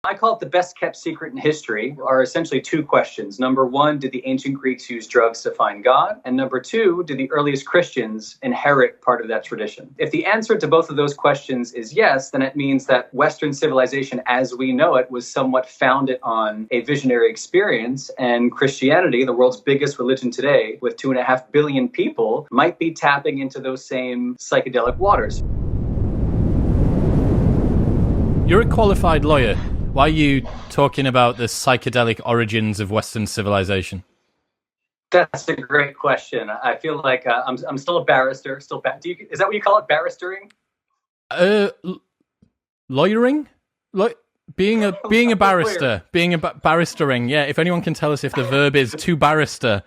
I call it the best kept secret in history, are essentially two questions. Number one, did the ancient Greeks use drugs to find God? And number two, did the earliest Christians inherit part of that tradition? If the answer to both of those questions is yes, then it means that Western civilization as we know it was somewhat founded on a visionary experience, and Christianity, the world's biggest religion today, with 2.5 billion people, might be tapping into those same psychedelic waters. You're a qualified lawyer. Why are you talking about the psychedelic origins of Western civilization? That's a great question. I feel like I'm still a barrister. Is that what you call it, barristering? Lawyering? Being a barrister. Being a barristering. Yeah, if anyone can tell us if the verb is to barrister.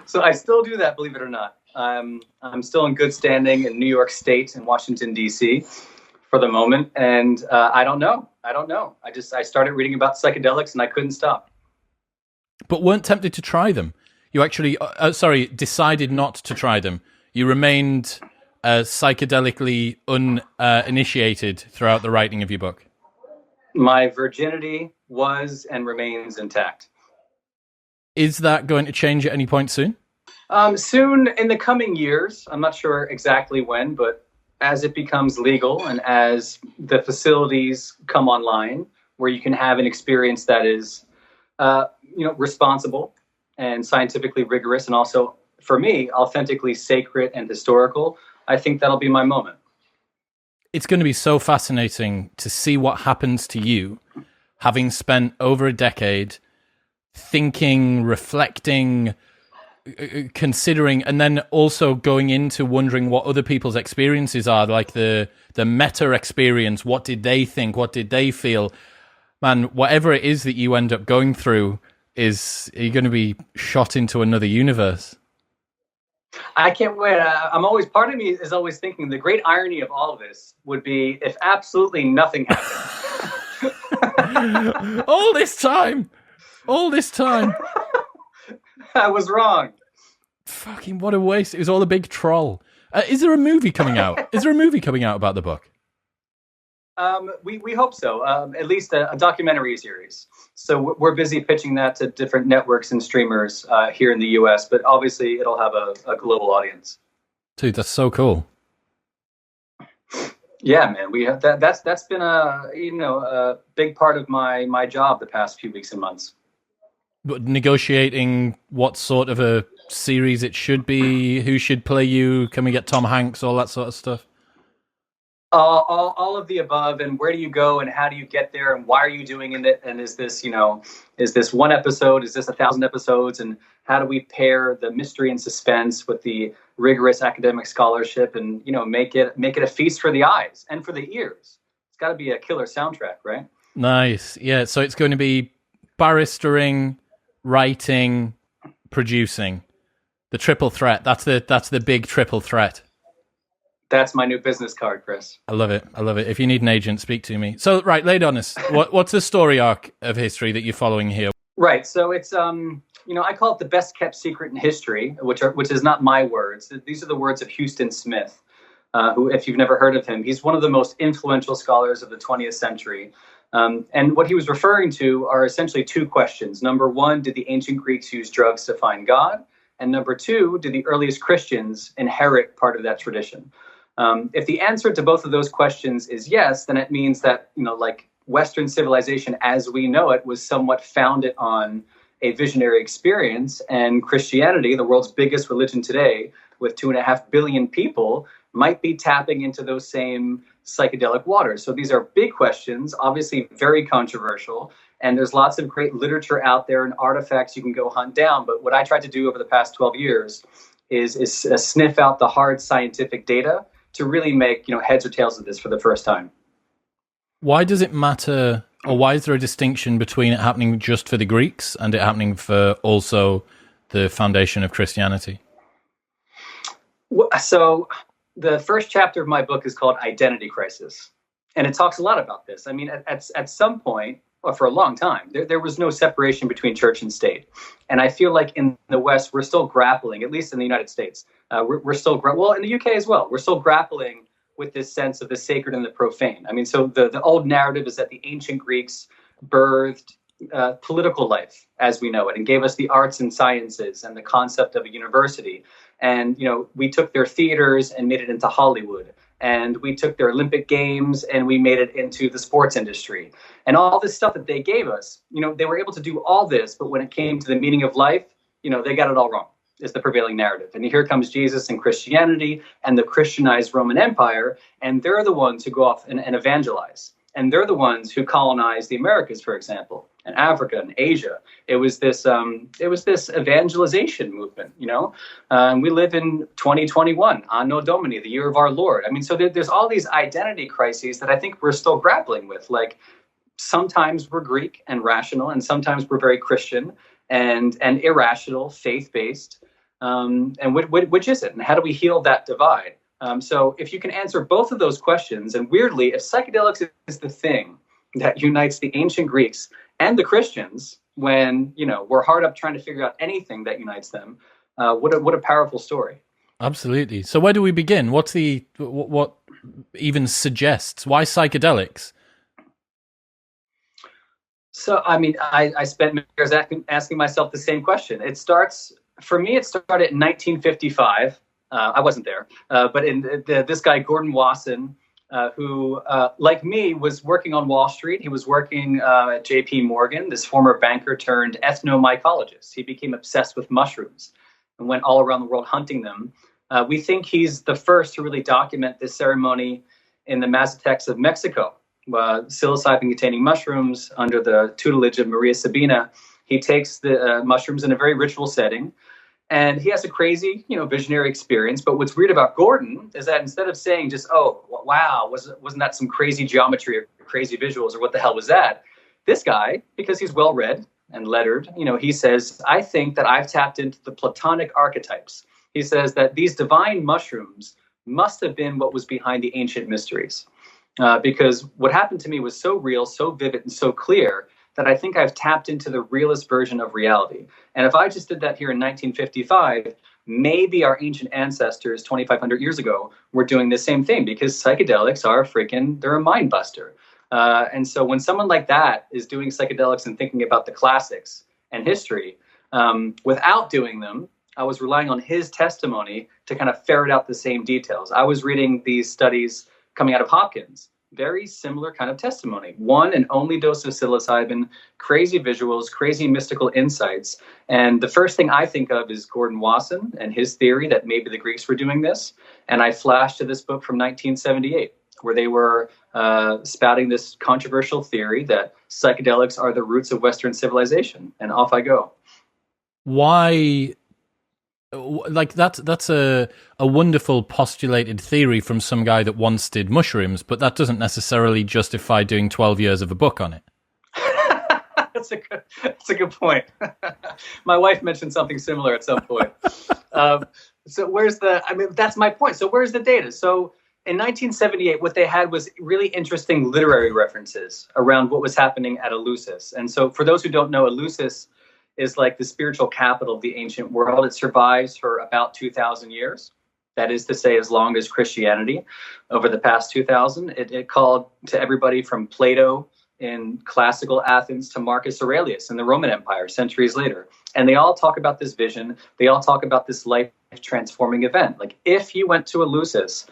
So I still do that, believe it or not. I'm still in good standing in New York State and Washington, D.C. for the moment. And I don't know. I started reading about psychedelics and I couldn't stop. But weren't tempted to try them. You actually, decided not to try them. You remained psychedelically uninitiated throughout the writing of your book. My virginity was and remains intact. Is that going to change at any point soon? Soon in the coming years. I'm not sure exactly when, but as it becomes legal and as the facilities come online where you can have an experience that is, responsible and scientifically rigorous and also, for me, authentically sacred and historical, I think that'll be my moment. It's going to be so fascinating to see what happens to you, having spent over a decade thinking, reflecting, considering, and then also going into wondering what other people's experiences are, like the meta experience. What did they think? What did they feel? Man, whatever it is that you end up going through, you're going to be shot into another universe. I can't wait. Part of me is always thinking the great irony of all of this would be if absolutely nothing happened. All this time. I was wrong. Fucking what a waste. It was all a big troll. Is there a movie coming out? About the book? We hope so. At least a documentary series. So we're busy pitching that to different networks and streamers here in the US, but obviously it'll have a global audience. Dude, that's so cool. Yeah, man. We have that's been a big part of my job the past few weeks and months. But negotiating what sort of a series it should be, who should play you, can we get Tom Hanks, all that sort of stuff? All of the above, and where do you go, and how do you get there, and why are you doing it, and is this one episode, is this 1,000 episodes, and how do we pair the mystery and suspense with the rigorous academic scholarship, and make it a feast for the eyes and for the ears. It's got to be a killer soundtrack, right? Nice, yeah. So it's going to be barristering, writing, producing, the triple threat. That's the big triple threat. That's my new business card, Chris. I love it. If you need an agent, speak to me. So, right, lay it on us. What's the story arc of history that you're following here? Right. So it's I call it the best kept secret in history, which is not my words. These are the words of Houston Smith, who, if you've never heard of him, he's one of the most influential scholars of the 20th century. And what he was referring to are essentially two questions. Number one, did the ancient Greeks use drugs to find God? And number two, did the earliest Christians inherit part of that tradition? If the answer to both of those questions is yes, then it means that, Western civilization as we know it was somewhat founded on a visionary experience, and Christianity, the world's biggest religion today, with 2.5 billion people, might be tapping into those same psychedelic waters. So these are big questions, obviously very controversial, and there's lots of great literature out there and artifacts you can go hunt down. But what I tried to do over the past 12 years is sniff out the hard scientific data to really make heads or tails of this for the first time. Why does it matter, or why is there a distinction between it happening just for the Greeks and it happening for also the foundation of Christianity? So the first chapter of my book is called Identity Crisis, and it talks a lot about this. I mean, at some point, or for a long time, there was no separation between church and state. And I feel like in the West, we're still grappling, at least in the United States, we're still, in the UK as well, we're still grappling with this sense of the sacred and the profane. I mean, so the old narrative is that the ancient Greeks birthed political life as we know it and gave us the arts and sciences and the concept of a university. And, we took their theaters and made it into Hollywood. And we took their Olympic Games and we made it into the sports industry. And all this stuff that they gave us, they were able to do all this. But when it came to the meaning of life, they got it all wrong, is the prevailing narrative. And here comes Jesus and Christianity and the Christianized Roman Empire. And they're the ones who go off and evangelize. And they're the ones who colonized the Americas, for example, and Africa and Asia. It was this evangelization movement, we live in 2021, Anno Domini, the year of our Lord. I mean, so there's all these identity crises that I think we're still grappling with. Like, sometimes we're Greek and rational, and sometimes we're very Christian and irrational, faith-based. And which is it? And how do we heal that divide? So if you can answer both of those questions, and weirdly, if psychedelics is the thing that unites the ancient Greeks and the Christians, when, we're hard up trying to figure out anything that unites them, what a powerful story. Absolutely. So where do we begin? What even suggests? Why psychedelics? So, I mean, I spent years asking myself the same question. For me, it started in 1955. I wasn't there, but this guy, Gordon Wasson, who, like me, was working on Wall Street. He was working at J.P. Morgan, this former banker turned ethnomycologist. He became obsessed with mushrooms and went all around the world hunting them. We think he's the first to really document this ceremony in the Mazatecs of Mexico. Psilocybin-containing mushrooms under the tutelage of Maria Sabina. He takes the mushrooms in a very ritual setting. And he has a crazy, visionary experience. But what's weird about Gordon is that instead of saying just, oh, wow, wasn't that some crazy geometry or crazy visuals or what the hell was that? This guy, because he's well-read and lettered, he says, I think that I've tapped into the Platonic archetypes. He says that these divine mushrooms must have been what was behind the ancient mysteries. Because what happened to me was so real, so vivid, and so clear that I think I've tapped into the realist version of reality. And if I just did that here in 1955, maybe our ancient ancestors 2,500 years ago were doing the same thing, because psychedelics they're a mind buster. And so when someone like that is doing psychedelics and thinking about the classics and history, without doing them, I was relying on his testimony to kind of ferret out the same details. I was reading these studies coming out of Hopkins. Very similar kind of testimony. One and only dose of psilocybin, crazy visuals, crazy mystical insights. And the first thing I think of is Gordon Wasson and his theory that maybe the Greeks were doing this. And I flashed to this book from 1978, where they were spouting this controversial theory that psychedelics are the roots of Western civilization. And off I go. Why? Like that's a wonderful postulated theory from some guy that once did mushrooms, but that doesn't necessarily justify doing 12 years of a book on it. That's a good point. My wife mentioned something similar at some point. So that's my point. So where's the data? So in 1978, what they had was really interesting literary references around what was happening at Eleusis. And so for those who don't know, Eleusis is like the spiritual capital of the ancient world. It survives for about 2,000 years. That is to say, as long as Christianity over the past 2,000. It called to everybody from Plato in classical Athens to Marcus Aurelius in the Roman Empire centuries later. And they all talk about this vision. They all talk about this life-transforming event. Like, if you went to Eleusis,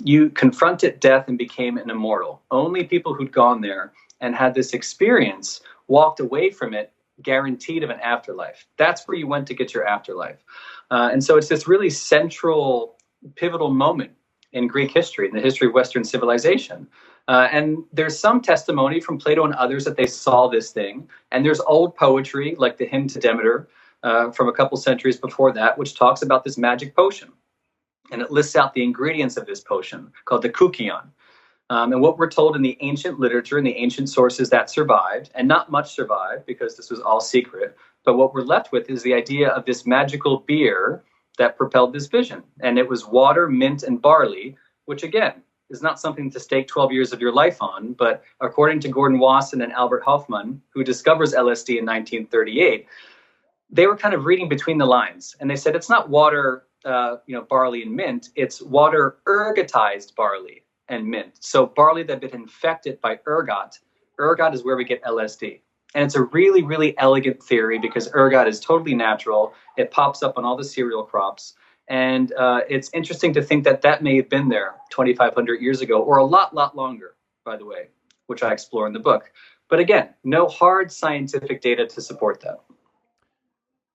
you confronted death and became an immortal. Only people who'd gone there and had this experience walked away from it guaranteed of an afterlife. That's where you went to get your afterlife. And so it's this really central, pivotal moment in Greek history, in the history of Western civilization. And there's some testimony from Plato and others that they saw this thing. And there's old poetry, like the Hymn to Demeter from a couple centuries before that, which talks about this magic potion. And it lists out the ingredients of this potion called the koukion. And what we're told in the ancient literature and the ancient sources that survived, and not much survived because this was all secret, but what we're left with is the idea of this magical beer that propelled this vision. And it was water, mint, and barley, which again is not something to stake 12 years of your life on. But according to Gordon Wasson and Albert Hofmann, who discovers LSD in 1938, they were kind of reading between the lines. And they said, it's not water barley and mint. It's water ergotized barley and mint. So barley that had been infected by ergot. Ergot is where we get LSD. And it's a really, really elegant theory because ergot is totally natural. It pops up on all the cereal crops. And it's interesting to think that that may have been there 2,500 years ago, or a lot longer, by the way, which I explore in the book. But again, no hard scientific data to support that.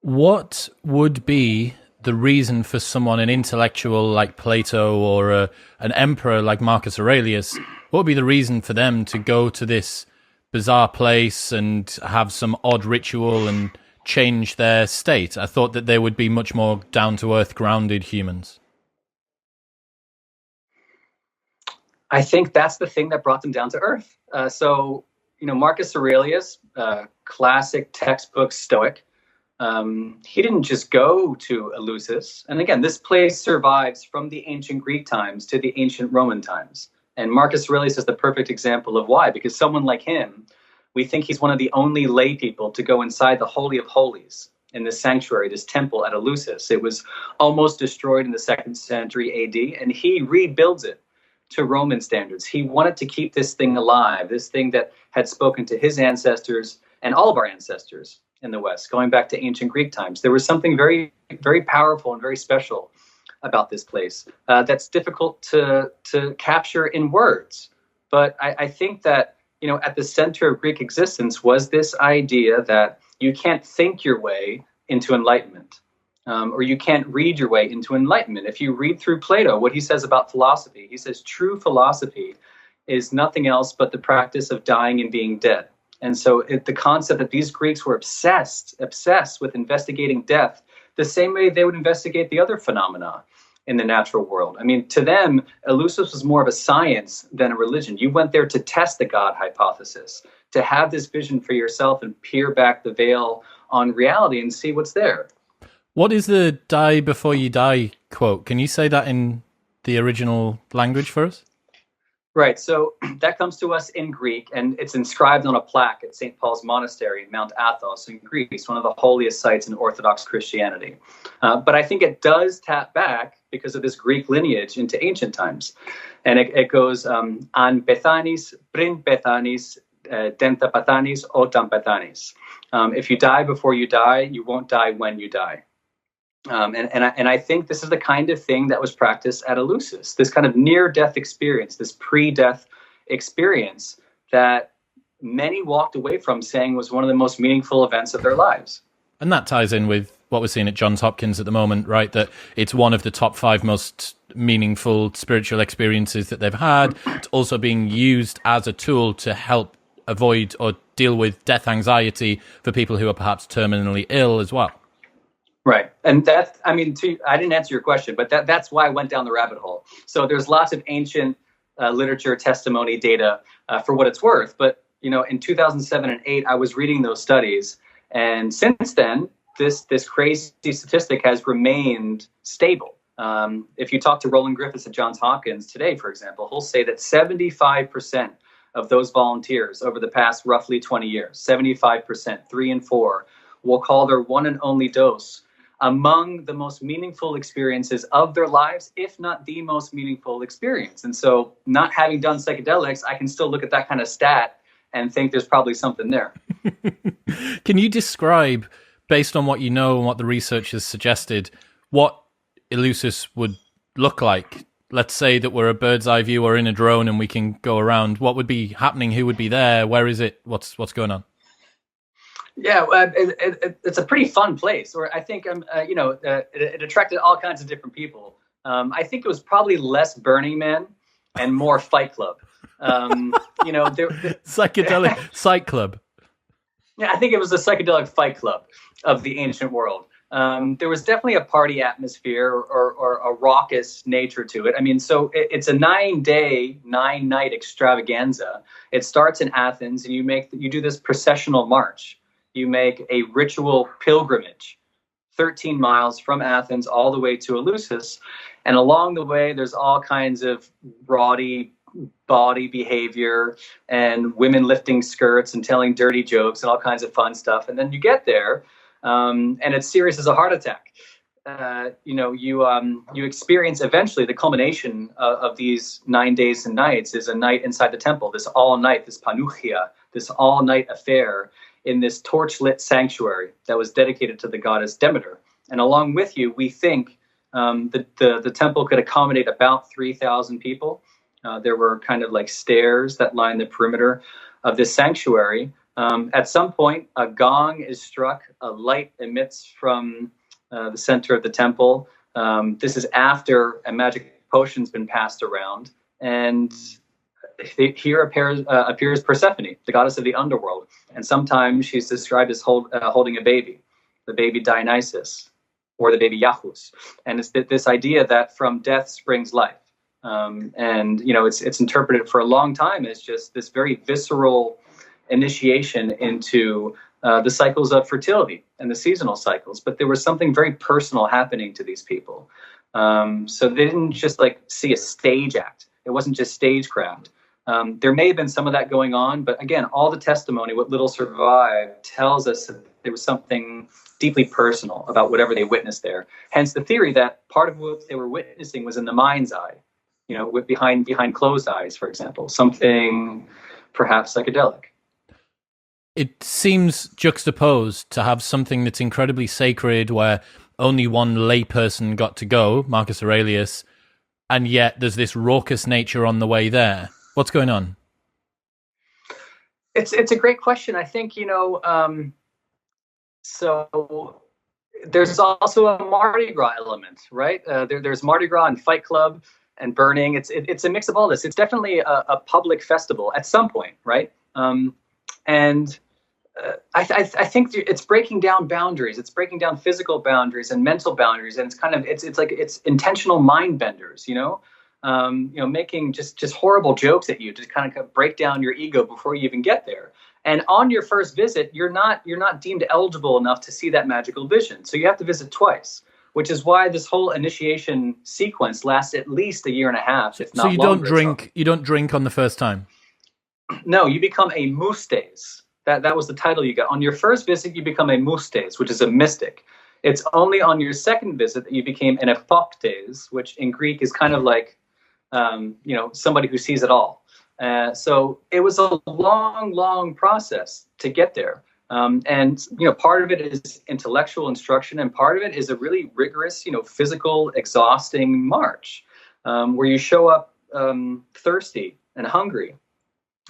What would be the reason for someone, an intellectual like Plato or an emperor like Marcus Aurelius, what would be the reason for them to go to this bizarre place and have some odd ritual and change their state? I thought that they would be much more down-to-earth, grounded humans. I think that's the thing that brought them down to earth. Marcus Aurelius, classic textbook Stoic, he didn't just go to Eleusis. And again, this place survives from the ancient Greek times to the ancient Roman times. And Marcus Aurelius is the perfect example of why, because someone like him, we think he's one of the only lay people to go inside the Holy of Holies in this sanctuary, this temple at Eleusis. It was almost destroyed in the 2nd century AD, and he rebuilds it to Roman standards. He wanted to keep this thing alive, this thing that had spoken to his ancestors and all of our ancestors in the West, going back to ancient Greek times. There was something very, very powerful and very special about this place that's difficult to capture in words. But I think that, at the center of Greek existence was this idea that you can't think your way into enlightenment, or you can't read your way into enlightenment. If you read through Plato, what he says about philosophy, he says true philosophy is nothing else but the practice of dying and being dead. And so the concept that these Greeks were obsessed with investigating death, the same way they would investigate the other phenomena in the natural world. I mean, to them, Eleusis was more of a science than a religion. You went there to test the God hypothesis, to have this vision for yourself and peer back the veil on reality and see what's there. What is the die before you die quote? Can you say that in the original language for us? Right. So that comes to us in Greek, and it's inscribed on a plaque at St. Paul's Monastery in Mount Athos in Greece, one of the holiest sites in Orthodox Christianity. But I think it does tap back because of this Greek lineage into ancient times. And it goes, an Bethanis, prin Bethanis, denta Pathanis, otam Pathanis. If you die before you die, you won't die when you die. And I think this is the kind of thing that was practiced at Eleusis, this kind of near-death experience, this pre-death experience that many walked away from saying was one of the most meaningful events of their lives. And that ties in with what we're seeing at Johns Hopkins at the moment, right? That it's one of the top 5 most meaningful spiritual experiences that they've had. It's also being used as a tool to help avoid or deal with death anxiety for people who are perhaps terminally ill as well. Right. And I didn't answer your question, but that's why I went down the rabbit hole. So there's lots of ancient literature, testimony, data for what it's worth. But, in 2007 and 2008, I was reading those studies. And since then, this crazy statistic has remained stable. If you talk to Roland Griffiths at Johns Hopkins today, for example, he'll say that 75% of those volunteers over the past roughly 20 years, 75%, 3 and 4, will call their one and only dose among the most meaningful experiences of their lives, if not the most meaningful experience. And so not having done psychedelics, I can still look at that kind of stat and think there's probably something there. Can you describe, based on what you know and what the research has suggested, what Eleusis would look like? Let's say that we're a bird's eye view or in a drone and we can go around. What would be happening? Who would be there? Where is it? What's going on? Yeah, it's a pretty fun place. Or I think it attracted all kinds of different people. I think it was probably less Burning Man and more Fight Club. Psychedelic Psych Club. Yeah, I think it was a psychedelic Fight Club of the ancient world. There was definitely a party atmosphere or a raucous nature to it. I mean, so it's a 9-day, 9-night extravaganza. It starts in Athens, and you do this processional march. You make a ritual pilgrimage, 13 miles from Athens all the way to Eleusis. And along the way, there's all kinds of rowdy body behavior and women lifting skirts and telling dirty jokes and all kinds of fun stuff. And then you get there, and it's serious as a heart attack. you experience eventually the culmination of these 9 days and nights is a night inside the temple, this all night, this panuchia, this all night affair in this torch-lit sanctuary that was dedicated to the goddess Demeter. And along with you, we think the temple could accommodate about 3,000 people. There were kind of like stairs that line the perimeter of this sanctuary. At some point, a gong is struck, a light emits from the center of the temple. This is after a magic potion's been passed around. And here appears Persephone, the goddess of the underworld. And sometimes she's described as holding a baby, the baby Dionysus, or the baby Yahus. And it's this idea that from death springs life. And, it's interpreted for a long time as just this very visceral initiation into the cycles of fertility and the seasonal cycles. But there was something very personal happening to these people. So they didn't just see a stage act. It wasn't just stagecraft. There may have been some of that going on, but again, all the testimony, what little survived, tells us that there was something deeply personal about whatever they witnessed there. Hence the theory that part of what they were witnessing was in the mind's eye, behind closed eyes, for example, something perhaps psychedelic. It seems juxtaposed to have something that's incredibly sacred where only one layperson got to go, Marcus Aurelius, and yet there's this raucous nature on the way there. What's going on? It's a great question. I think, so there's also a Mardi Gras element, right? There's Mardi Gras and Fight Club and burning. It's a mix of all this. It's definitely a public festival at some point, right? I think it's breaking down boundaries. It's breaking down physical boundaries and mental boundaries, and it's intentional mind benders. Making just horrible jokes at you to kind of break down your ego before you even get there. And on your first visit, you're not deemed eligible enough to see that magical vision, so you have to visit twice. Which is why this whole initiation sequence lasts at least a year and a half, if not longer. So you don't drink on the first time? No, you become a mustes. That was the title you got. On your first visit, you become a mustes, which is a mystic. It's only on your second visit that you became an ephoptes, which in Greek is kind of like, somebody who sees it all. So it was a long, long process to get there. Part of it is intellectual instruction, and part of it is a really rigorous, physical, exhausting march, where you show up thirsty and hungry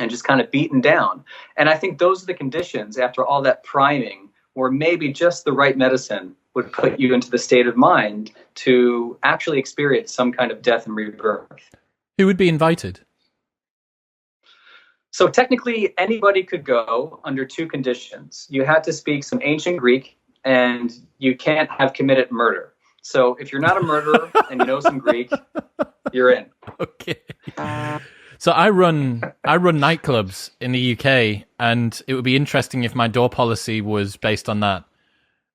and just kind of beaten down. And I think those are the conditions after all that priming where maybe just the right medicine would put you into the state of mind to actually experience some kind of death and rebirth. Who would be invited? So technically, anybody could go under two conditions. You had to speak some ancient Greek, and you can't have committed murder. So if you're not a murderer and you know some Greek, you're in. Okay. So I run nightclubs in the UK, and it would be interesting if my door policy was based on that.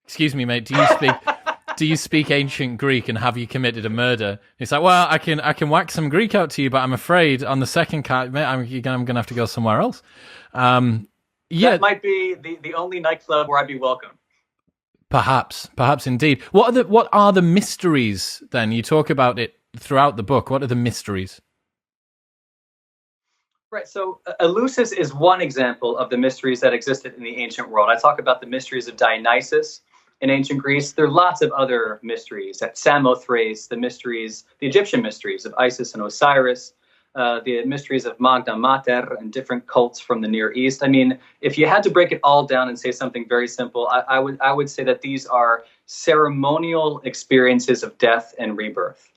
Excuse me, mate. Do you speak ancient Greek, and have you committed a murder? It's like, well, I can whack some Greek out to you, but I'm afraid on the second card, mate, I'm going to have to go somewhere else. That might be the only nightclub where I'd be welcome. Perhaps indeed. What are the mysteries then? You talk about it throughout the book. What are the mysteries? Right. So eleusis is one example of the mysteries that existed in the ancient world. I talk about the mysteries of Dionysus in ancient Greece. There are lots of other mysteries at Samothrace, the Egyptian mysteries of Isis and Osiris, the mysteries of Magna Mater and different cults from the Near East. I mean, if you had to break it all down and say something very simple, I would say that these are ceremonial experiences of death and rebirth.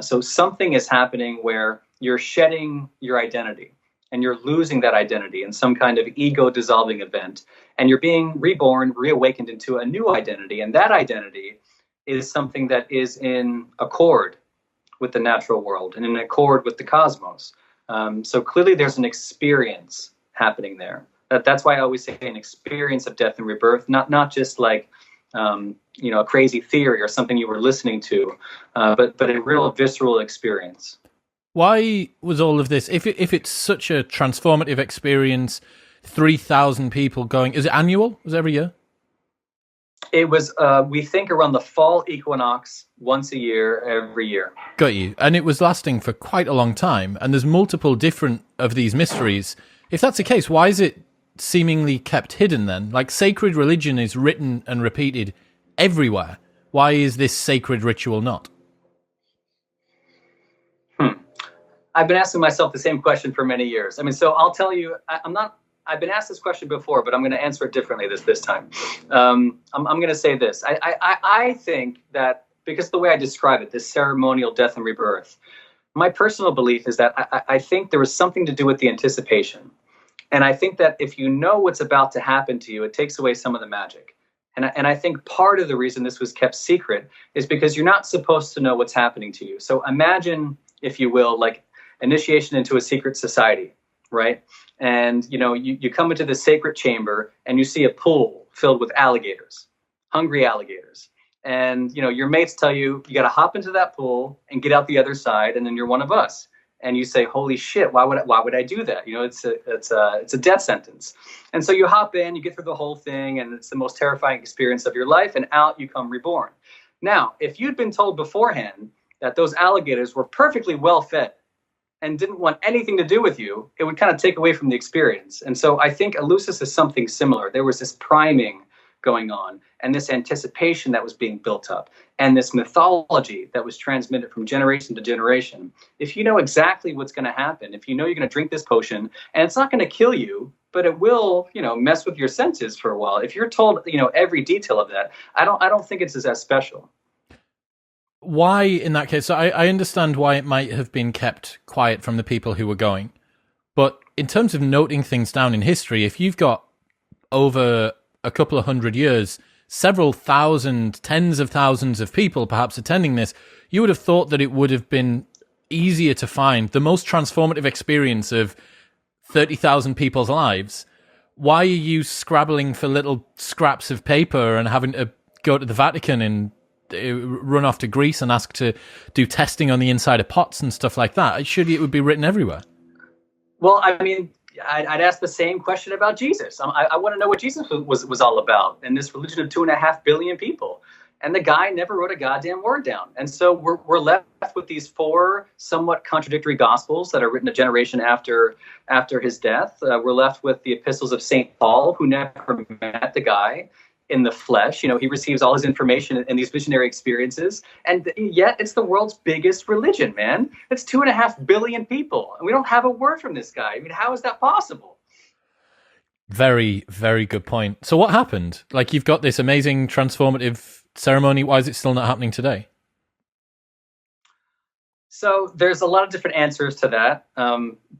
So something is happening where you're shedding your identity, and you're losing that identity in some kind of ego-dissolving event, and you're being reborn, reawakened into a new identity, and that identity is something that is in accord with the natural world and in accord with the cosmos. So clearly there's an experience happening there. That's why I always say an experience of death and rebirth, not just like a crazy theory or something you were listening to, but a real visceral experience. Why was all of this, if it's such a transformative experience, 3,000 people going, is it annual? Is it every year? It was, we think, around the fall equinox once a year, every year. Got you. And it was lasting for quite a long time. And there's multiple different of these mysteries. If that's the case, why is it seemingly kept hidden then? Like, sacred religion is written and repeated everywhere. Why is this sacred ritual not? I've been asking myself the same question for many years. I mean, so I'll tell you, I've been asked this question before, but I'm going to answer it differently this time. I'm going to say this. I think that, because the way I describe it, this ceremonial death and rebirth, my personal belief is that I think there was something to do with the anticipation. And I think that if you know what's about to happen to you, it takes away some of the magic. And I think part of the reason this was kept secret is because you're not supposed to know what's happening to you. So imagine, if you will, like initiation into a secret society, right? And, you come into the sacred chamber and you see a pool filled with alligators, hungry alligators. And, your mates tell you, you got to hop into that pool and get out the other side. And then you're one of us. And you say, holy shit, why would I do that? It's a death sentence. And so you hop in, you get through the whole thing, and it's the most terrifying experience of your life. And out you come reborn. Now, if you'd been told beforehand that those alligators were perfectly well fed and didn't want anything to do with you, it would kind of take away from the experience. And so I think eleusis is something similar. There was this priming going on, and this anticipation that was being built up, and this mythology that was transmitted from generation to generation. If you know exactly what's going to happen, if you know you're going to drink this potion, and it's not going to kill you, but it will, mess with your senses for a while. If you're told, every detail of that, I don't think it's as special. Why, in that case? So I understand why it might have been kept quiet from the people who were going. But in terms of noting things down in history, if you've got over a couple of 100 years, several thousand, tens of thousands of people perhaps attending this, you would have thought that it would have been easier to find the most transformative experience of 30,000 people's lives. Why are you scrabbling for little scraps of paper and having to go to the Vatican and run off to Greece and ask to do testing on the inside of pots and stuff like that? Surely it would be written everywhere. Well, I mean, I'd ask the same question about Jesus. I want to know what Jesus was all about in this religion of 2.5 billion people. And the guy never wrote a goddamn word down. And so we're left with these 4 somewhat contradictory gospels that are written a generation after his death. We're left with the epistles of St. Paul, who never met the guy in the flesh. He receives all his information in these visionary experiences. And yet it's the world's biggest religion, man. It's 2.5 billion people. And we don't have a word from this guy. I mean, how is that possible? Very, very good point. So what happened? Like, you've got this amazing transformative ceremony. Why is it still not happening today? So there's a lot of different answers to that.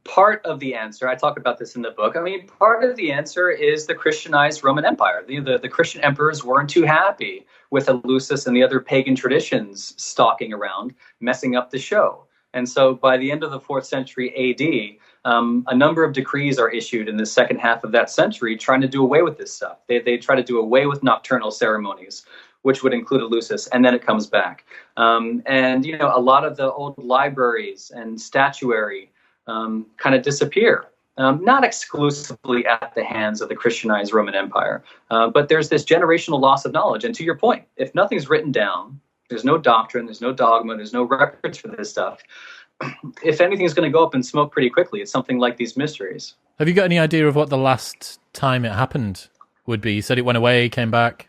Part of the answer, I talk about this in the book, part of the answer is the Christianized Roman Empire. The Christian emperors weren't too happy with eleusis and the other pagan traditions stalking around, messing up the show. And so by the end of the 4th century AD, a number of decrees are issued in the second half of that century trying to do away with this stuff. They try to do away with nocturnal ceremonies, which would include eleusis, and then it comes back. And, a lot of the old libraries and statuary kind of disappear, not exclusively at the hands of the Christianized Roman Empire, but there's this generational loss of knowledge. And to your point, if nothing's written down, there's no doctrine, there's no dogma, there's no records for this stuff. If anything's going to go up in smoke pretty quickly, it's something like these mysteries. Have you got any idea of what the last time it happened would be? You said it went away, came back?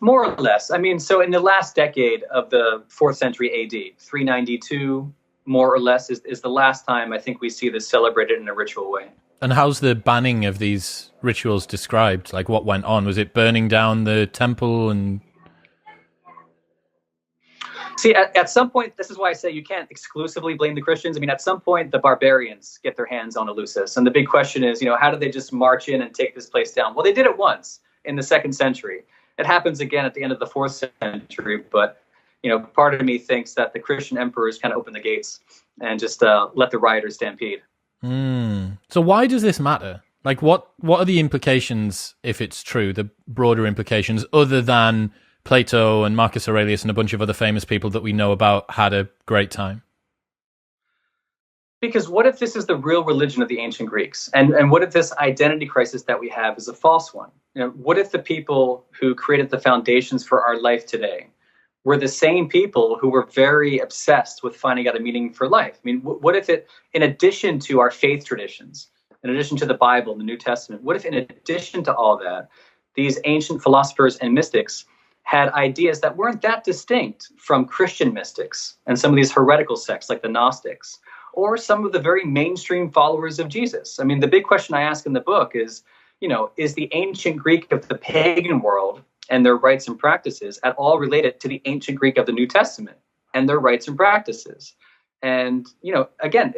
More or less. So in the last decade of the 4th century AD, 392, more or less, is the last time I think we see this celebrated in a ritual way. And how's the banning of these rituals described? Like, what went on? Was it burning down the temple and... See, at some point, this is why I say you can't exclusively blame the Christians. At some point, the barbarians get their hands on eleusis. And the big question is, how did they just march in and take this place down? Well, they did it once in the 2nd century. It happens again at the end of the 4th century. But, part of me thinks that the Christian emperors kind of opened the gates and just let the rioters stampede. So why does this matter? Like, what are the implications, if it's true, the broader implications, other than Plato and Marcus Aurelius and a bunch of other famous people that we know about had a great time? Because what if this is the real religion of the ancient Greeks? And what if this identity crisis that we have is a false one? What if the people who created the foundations for our life today were the same people who were very obsessed with finding out a meaning for life? I mean, what if it, in addition to our faith traditions, in addition to the Bible and the New Testament, what if in addition to all that, these ancient philosophers and mystics had ideas that weren't that distinct from Christian mystics and some of these heretical sects like the Gnostics, or some of the very mainstream followers of Jesus? I mean, the big question I ask in the book is, is the ancient Greek of the pagan world and their rites and practices at all related to the ancient Greek of the New Testament and their rites and practices? And, again,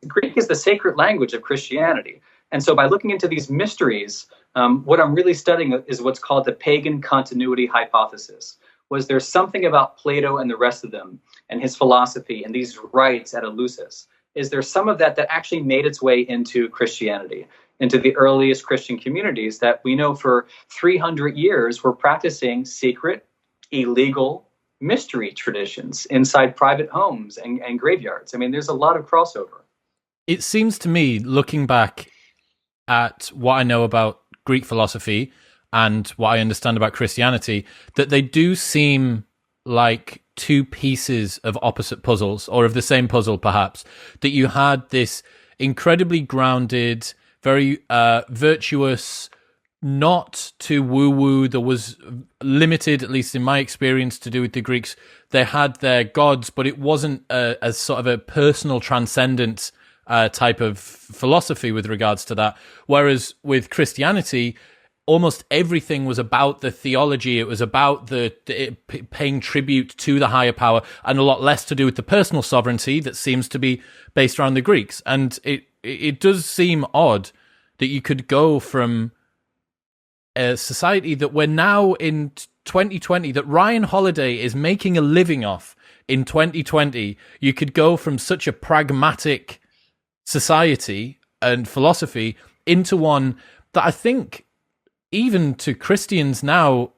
Greek is the sacred language of Christianity. And so by looking into these mysteries, what I'm really studying is what's called the pagan continuity hypothesis. Was there something about Plato and the rest of them and his philosophy and these rites at Eleusis? Is there some of that actually made its way into Christianity, into the earliest Christian communities that we know for 300 years were practicing secret, illegal, mystery traditions inside private homes and graveyards? I mean, there's a lot of crossover. It seems to me, looking back at what I know about Greek philosophy and what I understand about Christianity, that they do seem like two pieces of opposite puzzles, or of the same puzzle perhaps, that you had this incredibly grounded, very virtuous, not too woo-woo. There was limited, at least in my experience, to do with the Greeks. They had their gods, but it wasn't a sort of a personal, transcendent type of philosophy with regards to that. Whereas with Christianity, almost everything was about the theology. It was about paying tribute to the higher power, and a lot less to do with the personal sovereignty that seems to be based around the Greeks. And it does seem odd that you could go from a society that we're now in 2020, that Ryan Holiday is making a living off in 2020. You could go from such a pragmatic society and philosophy into one that I think, even to Christians now,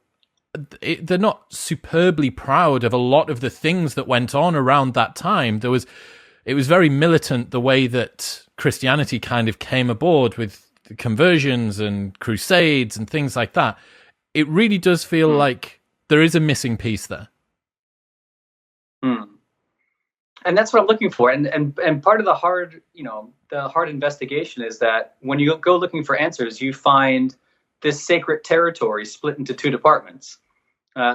they're not superbly proud of a lot of the things that went on around that time. It was very militant, the way that Christianity kind of came aboard with conversions and crusades and things like that. It really does feel like there is a missing piece there. And that's what I'm looking for. And part of the hard investigation is that when you go looking for answers, you find this sacred territory split into two departments.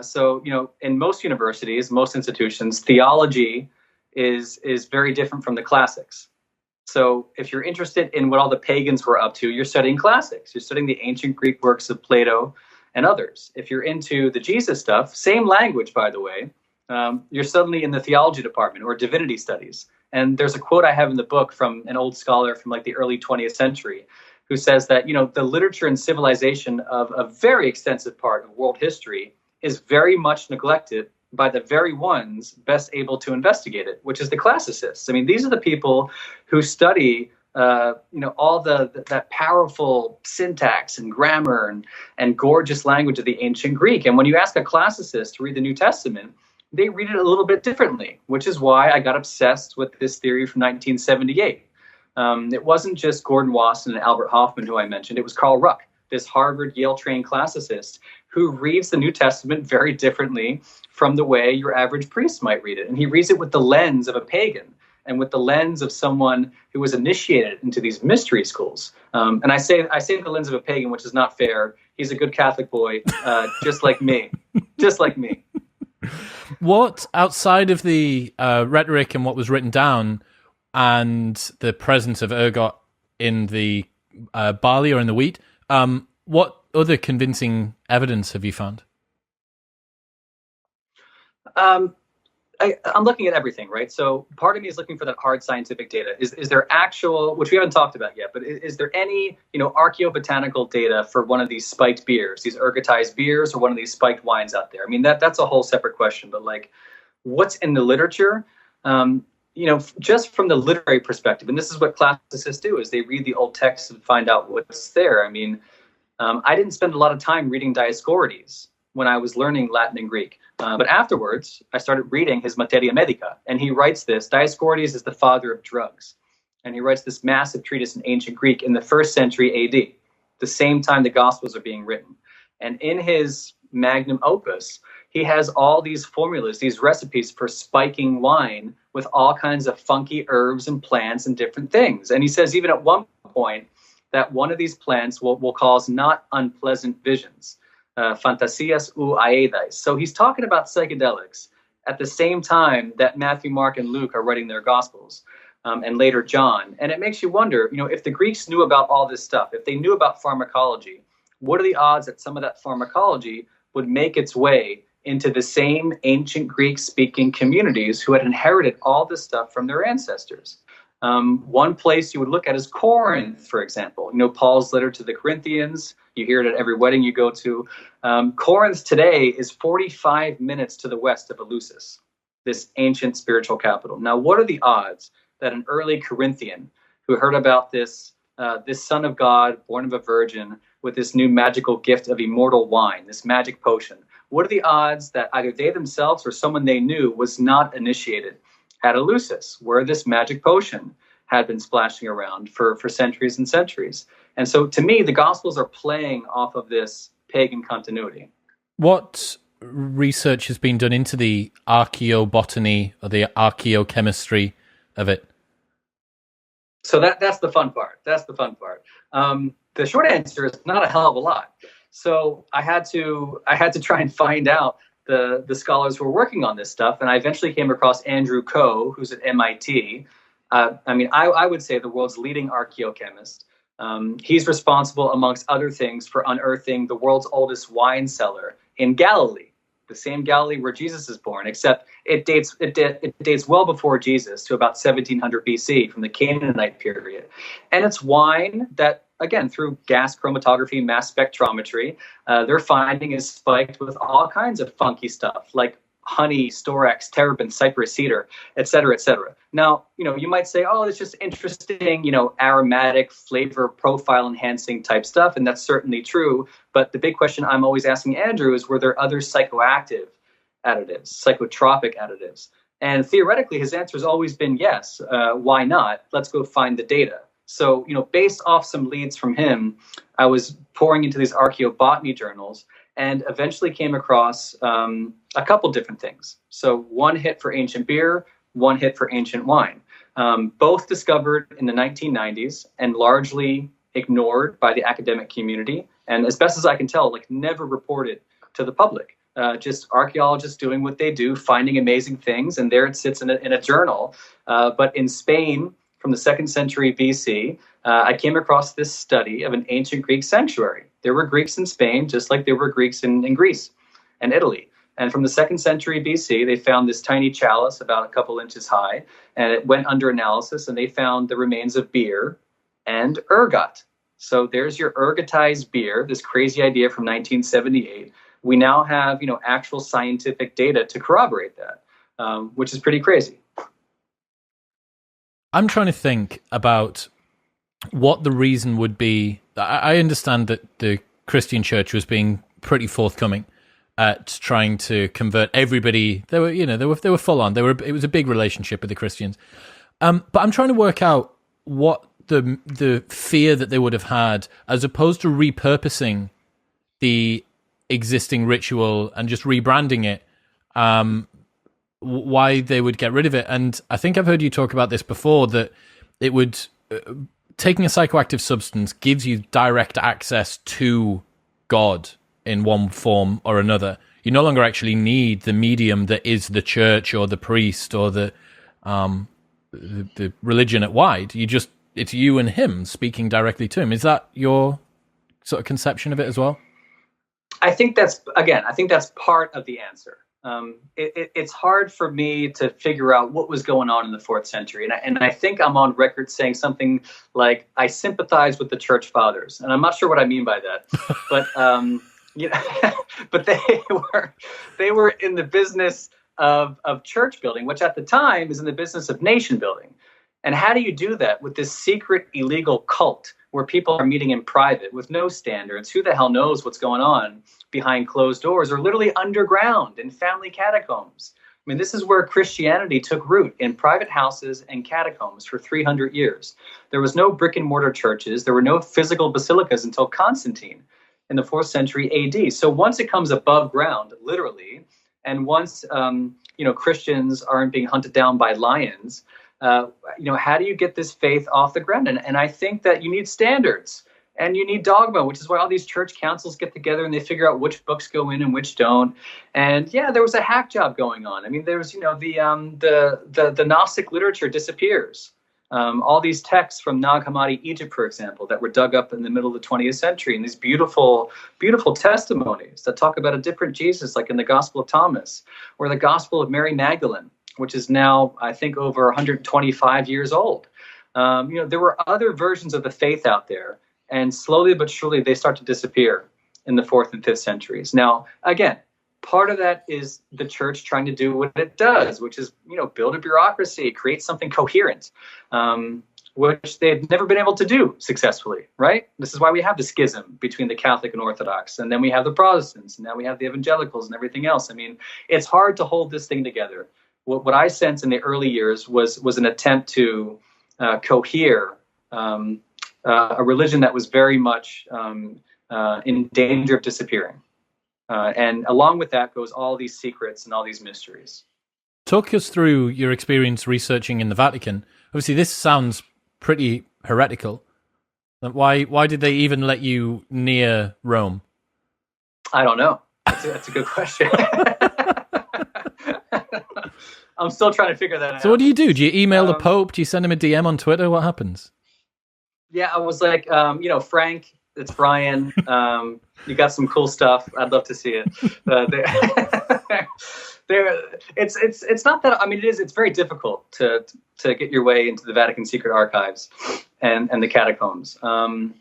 So in most universities, most institutions, theology is very different from the classics. So if you're interested in what all the pagans were up to, you're studying classics. You're studying the ancient Greek works of Plato and others. If you're into the Jesus stuff, same language, by the way, you're suddenly in the theology department or divinity studies. And there's a quote I have in the book from an old scholar from like the early 20th century who says that, the literature and civilization of a very extensive part of world history is very much neglected by the very ones best able to investigate it, which is the classicists. I mean, these are the people who study, all that powerful syntax and grammar and gorgeous language of the ancient Greek. And when you ask a classicist to read the New Testament, they read it a little bit differently, which is why I got obsessed with this theory from 1978. It wasn't just Gordon Wasson and Albert Hoffman, who I mentioned. It was Carl Ruck, this Harvard, Yale-trained classicist who reads the New Testament very differently from the way your average priest might read it. And he reads it with the lens of a pagan and with the lens of someone who was initiated into these mystery schools. And I say the lens of a pagan, which is not fair. He's a good Catholic boy, just like me, just like me. What, outside of the rhetoric and what was written down and the presence of ergot in the barley or in the wheat, what other convincing evidence have you found? I'm looking at everything, right? So part of me is looking for that hard scientific data. Is there actual, which we haven't talked about yet, but is there any, archaeobotanical data for one of these spiked beers, these ergotized beers, or one of these spiked wines out there? I mean, that's a whole separate question, but like, what's in the literature? Just from the literary perspective, and this is what classicists do, is they read the old texts and find out what's there. I mean, I didn't spend a lot of time reading Dioscorides when I was learning Latin and Greek. But afterwards, I started reading his Materia Medica, and he writes this. Dioscorides is the father of drugs. And he writes this massive treatise in ancient Greek in the 1st century AD, the same time the Gospels are being written. And in his magnum opus, he has all these formulas, these recipes for spiking wine with all kinds of funky herbs and plants and different things. And he says even at one point that one of these plants will cause not unpleasant visions, fantasias ou aedes. So he's talking about psychedelics at the same time that Matthew, Mark, and Luke are writing their Gospels, and later John. And it makes you wonder, if the Greeks knew about all this stuff, if they knew about pharmacology, what are the odds that some of that pharmacology would make its way into the same ancient Greek-speaking communities who had inherited all this stuff from their ancestors? One place you would look at is Corinth, for example. Paul's letter to the Corinthians. You hear it at every wedding you go to. Corinth today is 45 minutes to the west of Eleusis, this ancient spiritual capital. Now, what are the odds that an early Corinthian who heard about this son of God, born of a virgin, with this new magical gift of immortal wine, this magic potion, what are the odds that either they themselves or someone they knew was not initiated at Eleusis, where this magic potion had been splashing around for centuries and centuries? And so to me, the Gospels are playing off of this pagan continuity. What research has been done into the archaeobotany or the archaeochemistry of it? So that's the fun part. The short answer is not a hell of a lot. So I had to try and find out the scholars who were working on this stuff, and I eventually came across Andrew Coe, who's at MIT. I would say the world's leading archaeochemist. He's responsible, amongst other things, for unearthing the world's oldest wine cellar in Galilee, the same Galilee where Jesus is born, except it dates well before Jesus, to about 1700 BC, from the Canaanite period. And it's wine that, again, through gas chromatography, mass spectrometry, they're finding is spiked with all kinds of funky stuff like honey, storax, terebinth, cypress cedar, et cetera, et cetera. Now, you might say, oh, it's just interesting, aromatic, flavor profile enhancing type stuff. And that's certainly true. But the big question I'm always asking Andrew is, were there other psychoactive additives, psychotropic additives? And theoretically, his answer has always been yes. Why not? Let's go find the data. So, based off some leads from him, I was pouring into these archaeobotany journals and eventually came across a couple different things. So one hit for ancient beer, one hit for ancient wine, both discovered in the 1990s and largely ignored by the academic community. And as best as I can tell, never reported to the public. Just archaeologists doing what they do, finding amazing things. And there it sits in a journal. But in Spain, from the 2nd century BC, I came across this study of an ancient Greek sanctuary. There were Greeks in Spain, just like there were Greeks in Greece and Italy. And from the 2nd century BC, they found this tiny chalice about a couple inches high, and it went under analysis, and they found the remains of beer and ergot. So there's your ergotized beer, this crazy idea from 1978. We now have, actual scientific data to corroborate that, which is pretty crazy. I'm trying to think about what the reason would be. I understand that the Christian church was being pretty forthcoming at trying to convert everybody. They were full on. It was a big relationship with the Christians. But I'm trying to work out what the fear that they would have had, as opposed to repurposing the existing ritual and just rebranding it. Why they would get rid of it. And I think I've heard you talk about this before, that it would taking a psychoactive substance gives you direct access to God in one form or another. You no longer actually need the medium that is the church or the priest or the religion at wide. It's you and him speaking directly to him. Is that your sort of conception of it as well? I think that's part of the answer. It's hard for me to figure out what was going on in the 4th century. And I think I'm on record saying something like, I sympathize with the church fathers. And I'm not sure what I mean by that. But, but they were in the business of church building, which at the time is in the business of nation building. And how do you do that with this secret illegal cult where people are meeting in private with no standards? Who the hell knows what's going on behind closed doors, or literally underground in family catacombs? mean, this is where Christianity took root, in private houses and catacombs for 300 years. There was no brick and mortar churches. There were no physical basilicas until Constantine in the 4th century AD. So once it comes above ground, literally, and once Christians aren't being hunted down by lions, how do you get this faith off the ground? And I think that you need standards and you need dogma, which is why all these church councils get together and they figure out which books go in and which don't. And yeah, there was a hack job going on. I mean, there was, the Gnostic literature disappears. All these texts from Nag Hammadi, Egypt, for example, that were dug up in the middle of the 20th century, and these beautiful, beautiful testimonies that talk about a different Jesus, like in the Gospel of Thomas, or the Gospel of Mary Magdalene, which is now, I think, over 125 years old. There were other versions of the faith out there, and slowly but surely they start to disappear in the 4th and 5th centuries. Now, again, part of that is the church trying to do what it does, which is, build a bureaucracy, create something coherent, which they've never been able to do successfully, right? This is why we have the schism between the Catholic and Orthodox, and then we have the Protestants, and now we have the evangelicals and everything else. I mean, it's hard to hold this thing together. What I sense in the early years was an attempt to cohere a religion that was very much in danger of disappearing. And along with that goes all these secrets and all these mysteries. Talk us through your experience researching in the Vatican. Obviously, this sounds pretty heretical. Why did they even let you near Rome? I don't know. That's a good question. I'm still trying to figure that out. So what do you do? Do you email the Pope? Do you send him a DM on Twitter? What happens? Yeah, I was like, Frank, it's Brian. You got some cool stuff. I'd love to see it. It's not that. I mean, it's very difficult to get your way into the Vatican secret archives and the catacombs. I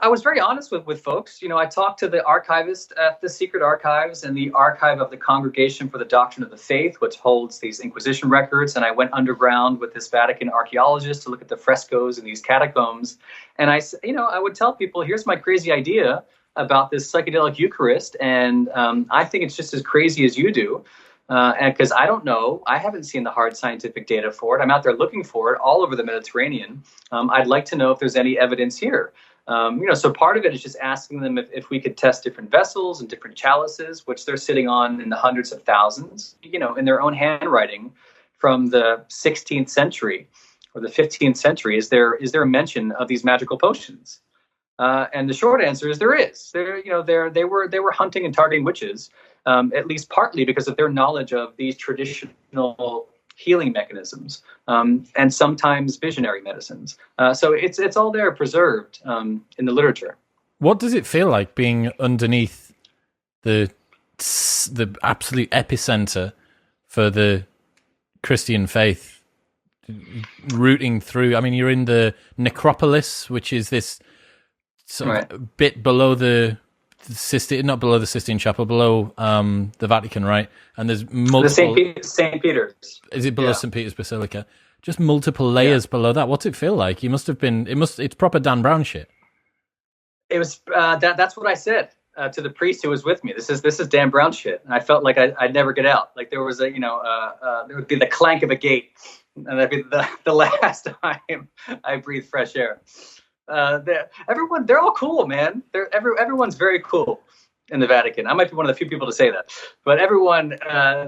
was very honest with folks. I talked to the archivist at the secret archives and the archive of the Congregation for the Doctrine of the Faith, which holds these Inquisition records. And I went underground with this Vatican archaeologist to look at the frescoes in these catacombs. And I would tell people, here's my crazy idea about this psychedelic Eucharist. And I think it's just as crazy as you do. And because I don't know, I haven't seen the hard scientific data for it. I'm out there looking for it all over the Mediterranean. I'd like to know if there's any evidence here. So part of it is just asking them if we could test different vessels and different chalices, which they're sitting on in the hundreds of thousands, in their own handwriting from the 16th century or the 15th century. Is there a mention of these magical potions? And the short answer is there is. They were hunting and targeting witches, at least partly because of their knowledge of these traditional healing mechanisms, and sometimes visionary medicines. So it's all there preserved in the literature. What does it feel like being underneath the absolute epicenter for the Christian faith, rooting through? I mean, you're in the necropolis, which is this sort of bit below the Sistine, not below the Sistine Chapel, below the Vatican, right? And there's multiple. The St. Peter's. Is it below St. Peter's Basilica? Just multiple layers below that. What's it feel like? You must have been. It's proper Dan Brown shit. It was. That's what I said to the priest who was with me. This is Dan Brown shit. And I felt like I'd never get out. Like there was there would be the clank of a gate, and that'd be the last time I breathed fresh air. They're all cool, man. Everyone's very cool in the Vatican. I might be one of the few people to say that, but everyone,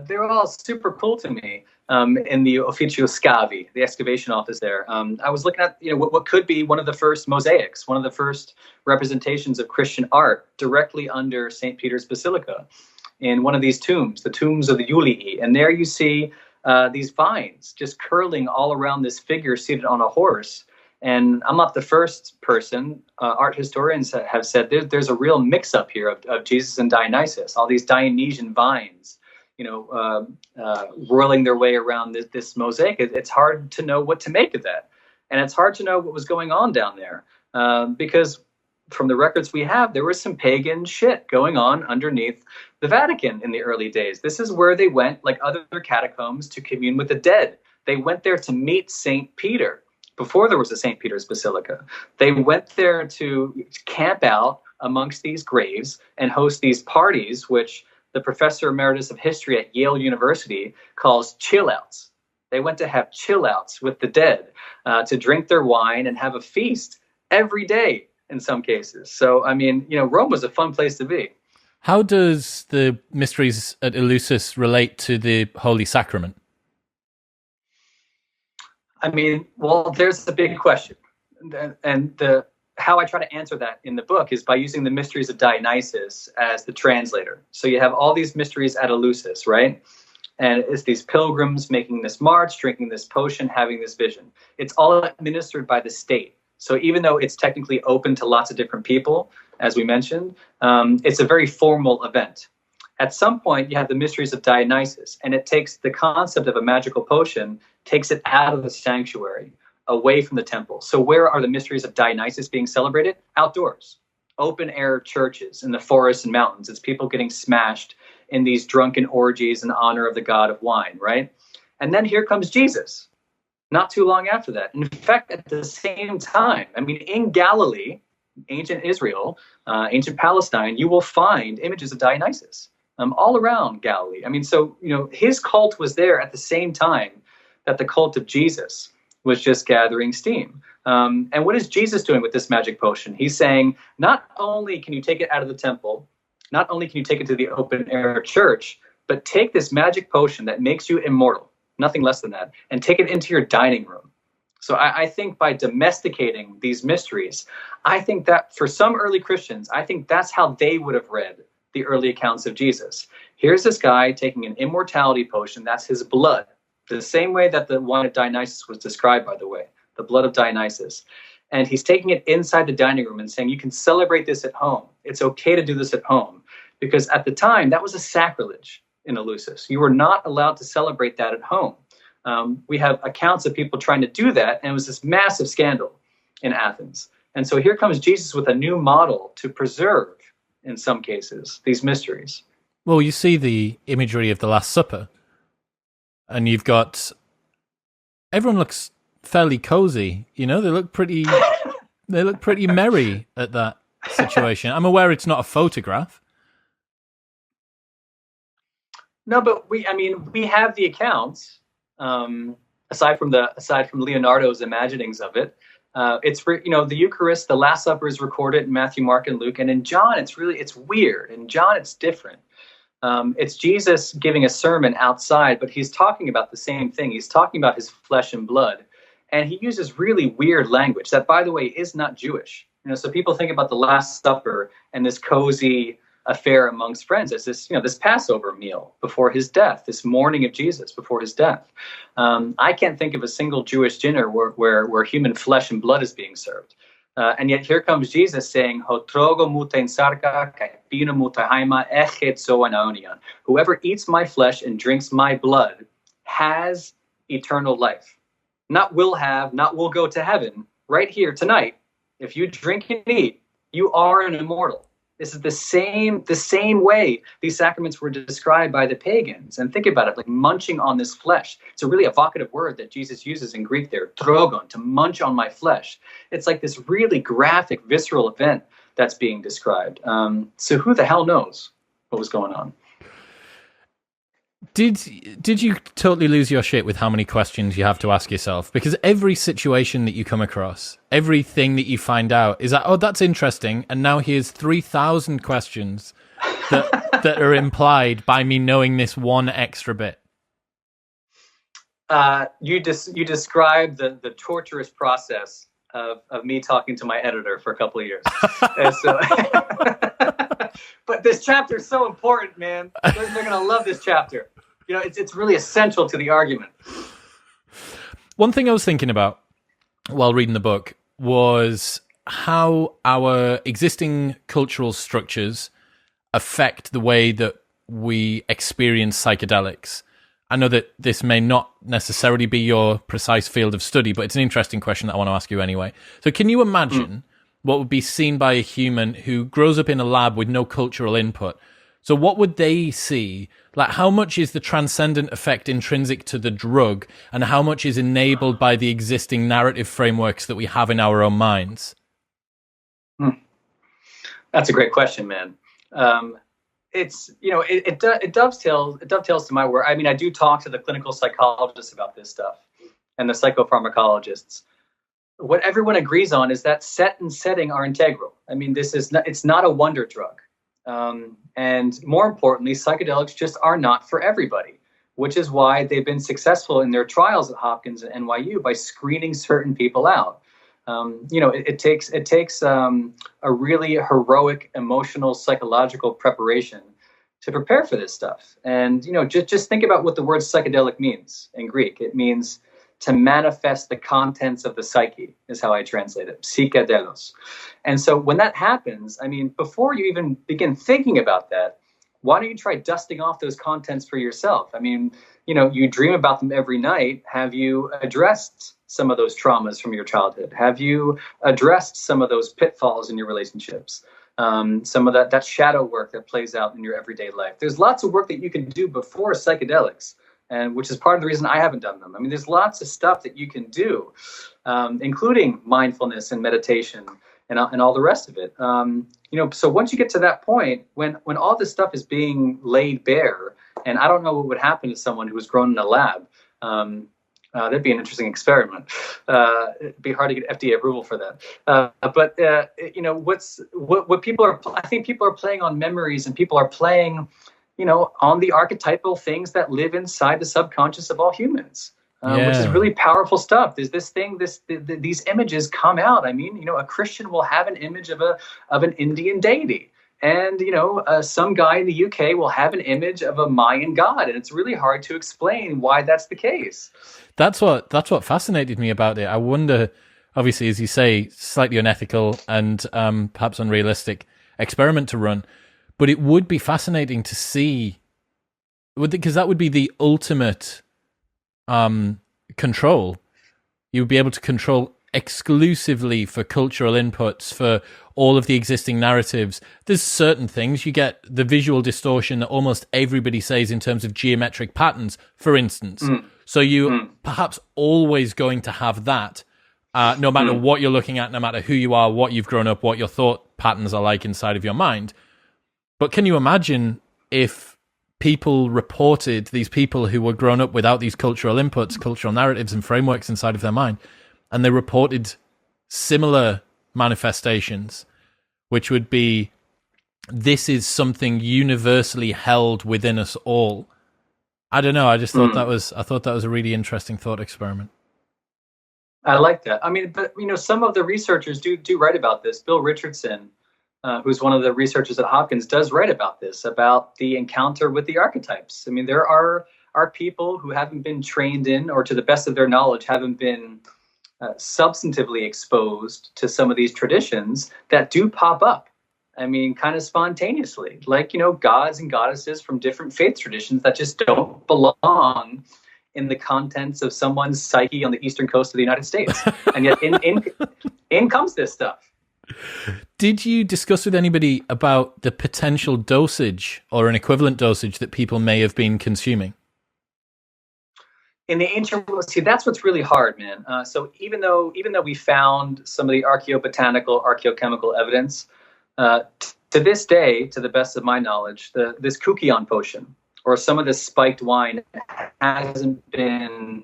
they're all super cool to me. In the Officio Scavi, the excavation office there, I was looking at what could be one of the first mosaics, one of the first representations of Christian art directly under St. Peter's Basilica, in one of these tombs, the tombs of the Julii, and there you see these vines just curling all around this figure seated on a horse. And I'm not the first person. Art historians have said there's a real mix-up here of Jesus and Dionysus, all these Dionysian vines, whirling their way around this mosaic. It's hard to know what to make of that. And it's hard to know what was going on down there because from the records we have, there was some pagan shit going on underneath the Vatican in the early days. This is where they went, like other catacombs, to commune with the dead. They went there to meet St. Peter. Before there was a St. Peter's Basilica, they went there to camp out amongst these graves and host these parties, which the professor emeritus of history at Yale University, calls chill outs. They went to have chill outs with the dead, to drink their wine and have a feast every day in some cases. So, I mean, Rome was a fun place to be. How does the mysteries at Eleusis relate to the Holy Sacrament? I mean, well, there's the big question. And how I try to answer that in the book is by using the mysteries of Dionysus as the translator. So you have all these mysteries at Eleusis, right? And it's these pilgrims making this march, drinking this potion, having this vision. It's all administered by the state. So even though it's technically open to lots of different people, as we mentioned, it's a very formal event. At some point, you have the mysteries of Dionysus, and it takes the concept of a magical potion, takes it out of the sanctuary, away from the temple. So where are the mysteries of Dionysus being celebrated? Outdoors, open air churches in the forests and mountains. It's people getting smashed in these drunken orgies in honor of the god of wine, right? And then here comes Jesus, not too long after that. In fact, at the same time, I mean, in Galilee, ancient Israel, ancient Palestine, you will find images of Dionysus all around Galilee. I mean, so, his cult was there at the same time that the cult of Jesus was just gathering steam. And what is Jesus doing with this magic potion? He's saying, not only can you take it out of the temple, not only can you take it to the open air church, but take this magic potion that makes you immortal, nothing less than that, and take it into your dining room. So I think by domesticating these mysteries, I think that for some early Christians, I think that's how they would have read the early accounts of Jesus. Here's this guy taking an immortality potion, that's his blood, the same way that the wine of Dionysus was described, by the way, the blood of Dionysus. And he's taking it inside the dining room and saying, you can celebrate this at home. It's okay to do this at home. Because at the time, that was a sacrilege in Eleusis. You were not allowed to celebrate that at home. We have accounts of people trying to do that, and it was this massive scandal in Athens. And so here comes Jesus with a new model to preserve, in some cases, these mysteries. Well, you see the imagery of the Last Supper, and you've got... Everyone looks fairly cozy, they look pretty merry at that situation. I'm aware it's not a photograph. No, but we have the accounts, aside from Leonardo's imaginings of it. It's the Eucharist, the Last Supper is recorded in Matthew, Mark, and Luke, and in John it's weird. In John it's different. It's Jesus giving a sermon outside, but he's talking about the same thing. He's talking about his flesh and blood. And he uses really weird language that, by the way, is not Jewish. So people think about the Last Supper and this cozy affair amongst friends as this, this Passover meal before his death, this mourning of Jesus before his death. I can't think of a single Jewish dinner where human flesh and blood is being served. And yet here comes Jesus saying, whoever eats my flesh and drinks my blood has eternal life. Not will have, not will go to heaven. Right here tonight, if you drink and eat, you are an immortal. This is the same way these sacraments were described by the pagans. And think about it, like munching on this flesh. It's a really evocative word that Jesus uses in Greek there, drogon, to munch on my flesh. It's like this really graphic, visceral event that's being described. So who the hell knows what was going on? Did you totally lose your shit with how many questions you have to ask yourself? Because every situation that you come across, everything that you find out is that, oh, that's interesting, and now here's 3,000 questions that are implied by me knowing this one extra bit. You described the torturous process of me talking to my editor for a couple of years. But this chapter is so important, man. They're going to love this chapter. It's really essential to the argument. One thing I was thinking about while reading the book was how our existing cultural structures affect the way that we experience psychedelics. I know that this may not necessarily be your precise field of study, but it's an interesting question that I want to ask you anyway. So can you imagine what would be seen by a human who grows up in a lab with no cultural input? So what would they see? Like, how much is the transcendent effect intrinsic to the drug, and how much is enabled by the existing narrative frameworks that we have in our own minds? That's a great question, man. it's it dovetails to my work. I mean, I do talk to the clinical psychologists about this stuff and the psychopharmacologists. What everyone agrees on is that set and setting are integral. I mean, it's not a wonder drug. And more importantly, psychedelics just are not for everybody, which is why they've been successful in their trials at Hopkins and NYU by screening certain people out. It takes a really heroic, emotional, psychological preparation to prepare for this stuff. And, just think about what the word psychedelic means in Greek. It means to manifest the contents of the psyche, is how I translate it, psychedelos. And so when that happens, I mean, before you even begin thinking about that, why don't you try dusting off those contents for yourself? I mean, you dream about them every night. Have you addressed some of those traumas from your childhood? Have you addressed some of those pitfalls in your relationships? Some of that shadow work that plays out in your everyday life. There's lots of work that you can do before psychedelics, and which is part of the reason I haven't done them. I mean, there's lots of stuff that you can do, including mindfulness and meditation and all the rest of it. So once you get to that point, when all this stuff is being laid bare, and I don't know what would happen to someone who was grown in a lab. That'd be an interesting experiment. It'd be hard to get FDA approval for that. But what people are, I think people are playing on memories, and people are playing, on the archetypal things that live inside the subconscious of all humans, which is really powerful stuff. There's this thing, these images come out. I mean, a Christian will have an image of an Indian deity. And, some guy in the UK will have an image of a Mayan god. And it's really hard to explain why that's the case. That's what fascinated me about it. I wonder, obviously, as you say, slightly unethical and perhaps unrealistic experiment to run. But it would be fascinating to see, because that would be the ultimate control. You would be able to control exclusively for cultural inputs, for all of the existing narratives. There's certain things, you get the visual distortion that almost everybody says in terms of geometric patterns, for instance. So you perhaps always going to have that, no matter what you're looking at, no matter who you are, what you've grown up, what your thought patterns are like inside of your mind. But can you imagine if people reported, these people who were grown up without these cultural inputs, cultural narratives and frameworks inside of their mind, and they reported similar manifestations, which would be, this is something universally held within us all. I don't know. I just thought that was a really interesting thought experiment. I like that. I mean, but some of the researchers do write about this. Bill Richardson, who's one of the researchers at Hopkins, does write about this, about the encounter with the archetypes. I mean, there are people who haven't been trained in, or to the best of their knowledge, haven't been substantively exposed to some of these traditions that do pop up. I mean, kind of spontaneously, like, gods and goddesses from different faith traditions that just don't belong in the contents of someone's psyche on the eastern coast of the United States. And yet in comes this stuff. Did you discuss with anybody about the potential dosage or an equivalent dosage that people may have been consuming? In the ancient world, see, that's what's really hard, man. So even though we found some of the archaeochemical evidence, to this day, to the best of my knowledge, this Kukion potion or some of this spiked wine hasn't been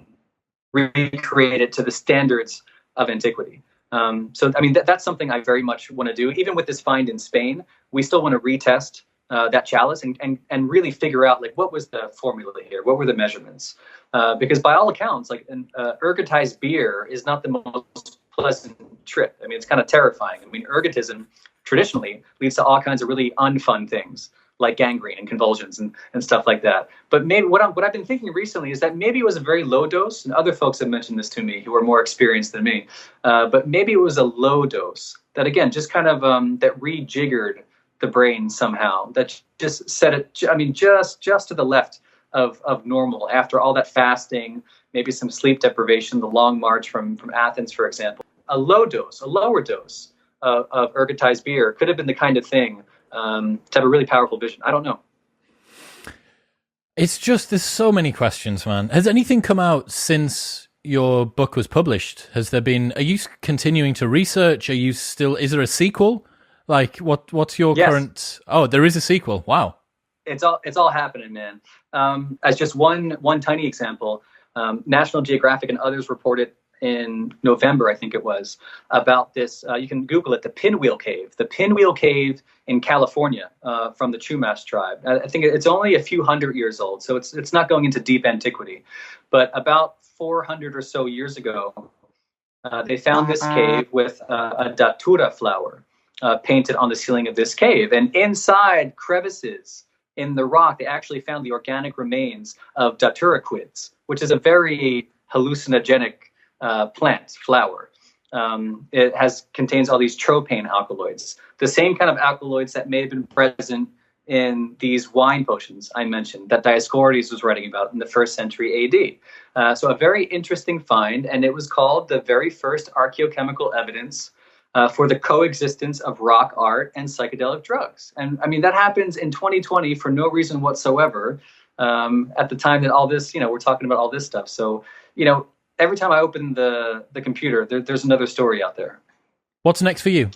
recreated to the standards of antiquity. So, I mean, that's something I very much want to do. Even with this find in Spain, we still want to retest that chalice and really figure out, like, what was the formula here? What were the measurements? Because by all accounts, like, an ergotized beer is not the most pleasant trip. I mean, it's kind of terrifying. I mean, ergotism traditionally leads to all kinds of really unfun things, like gangrene and convulsions and stuff like that. But maybe what I've been thinking recently is that maybe it was a very low dose, and other folks have mentioned this to me who are more experienced than me, but maybe it was a low dose that, again, just kind of that rejiggered the brain somehow, that just set it, I mean, just to the left of normal after all that fasting, maybe some sleep deprivation, the long march from Athens, for example. A lower dose of ergotized beer could have been the kind of thing to have a really powerful vision. I don't know. It's just, there's so many questions, man. Has anything come out since your book was published? Are you continuing to research? Is there a sequel? Like, what's your current... Oh, there is a sequel. Wow. it's all happening, man. As just one tiny example, National Geographic and others reported in November, I think it was, about this. You can Google it, the Pinwheel Cave. The Pinwheel Cave in California, from the Chumash tribe. I think it's only a few hundred years old, so it's not going into deep antiquity. But about 400 or so years ago, they found this cave with a datura flower painted on the ceiling of this cave. And inside crevices in the rock, they actually found the organic remains of datura quids, which is a very hallucinogenic flower. It contains all these tropane alkaloids, the same kind of alkaloids that may have been present in these wine potions I mentioned that Dioscorides was writing about in the 1st century AD. So a very interesting find, and it was called the very first archaeochemical evidence for the coexistence of rock art and psychedelic drugs. And I mean, that happens in 2020 for no reason whatsoever, at the time that all this, we're talking about all this stuff. So, every time I open the computer, there's another story out there. What's next for you?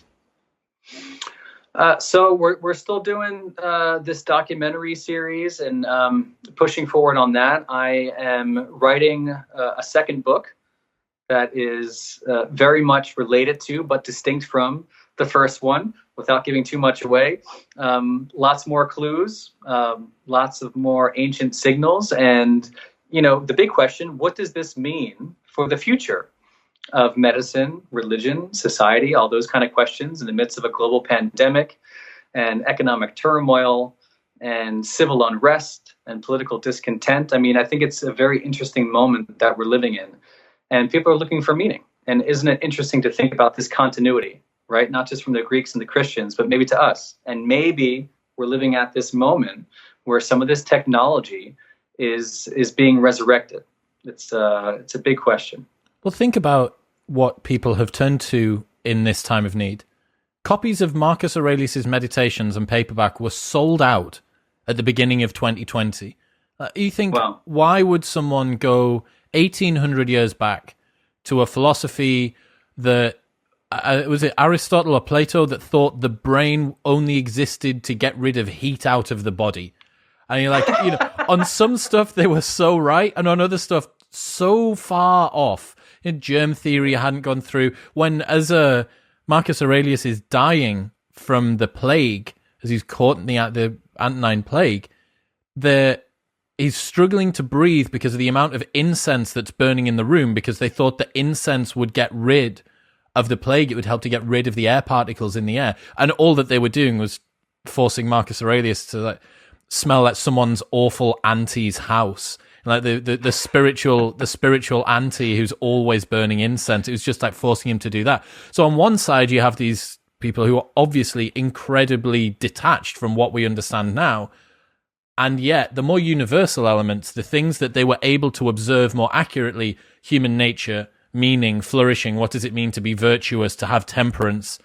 So we're still doing this documentary series and pushing forward on that. I am writing a second book that is very much related to, but distinct from the first one, without giving too much away. Lots more clues, lots of more ancient signals, and the big question: what does this mean for the future of medicine, religion, society, all those kind of questions in the midst of a global pandemic and economic turmoil and civil unrest and political discontent? I mean, I think it's a very interesting moment that we're living in, and people are looking for meaning. And isn't it interesting to think about this continuity, right? Not just from the Greeks and the Christians, but maybe to us. And maybe we're living at this moment where some of this technology is being resurrected. It's a big question. Well, think about what people have turned to in this time of need. Copies of Marcus Aurelius's Meditations and paperback were sold out at the beginning of 2020. You think, wow, why would someone go 1800 years back to a philosophy that, was it Aristotle or Plato that thought the brain only existed to get rid of heat out of the body? And you're like, on some stuff they were so right, and on other stuff so far off. Germ theory hadn't gone through. When, as Marcus Aurelius is dying from the plague, as he's caught in the Antonine plague, he's struggling to breathe because of the amount of incense that's burning in the room, because they thought the incense would get rid of the plague. It would help to get rid of the air particles in the air. And all that they were doing was forcing Marcus Aurelius to smell like someone's awful auntie's house. Like the spiritual auntie who's always burning incense. It was just like forcing him to do that. So on one side, you have these people who are obviously incredibly detached from what we understand now. And yet the more universal elements, the things that they were able to observe more accurately, human nature, meaning, flourishing, what does it mean to be virtuous, to have temperance?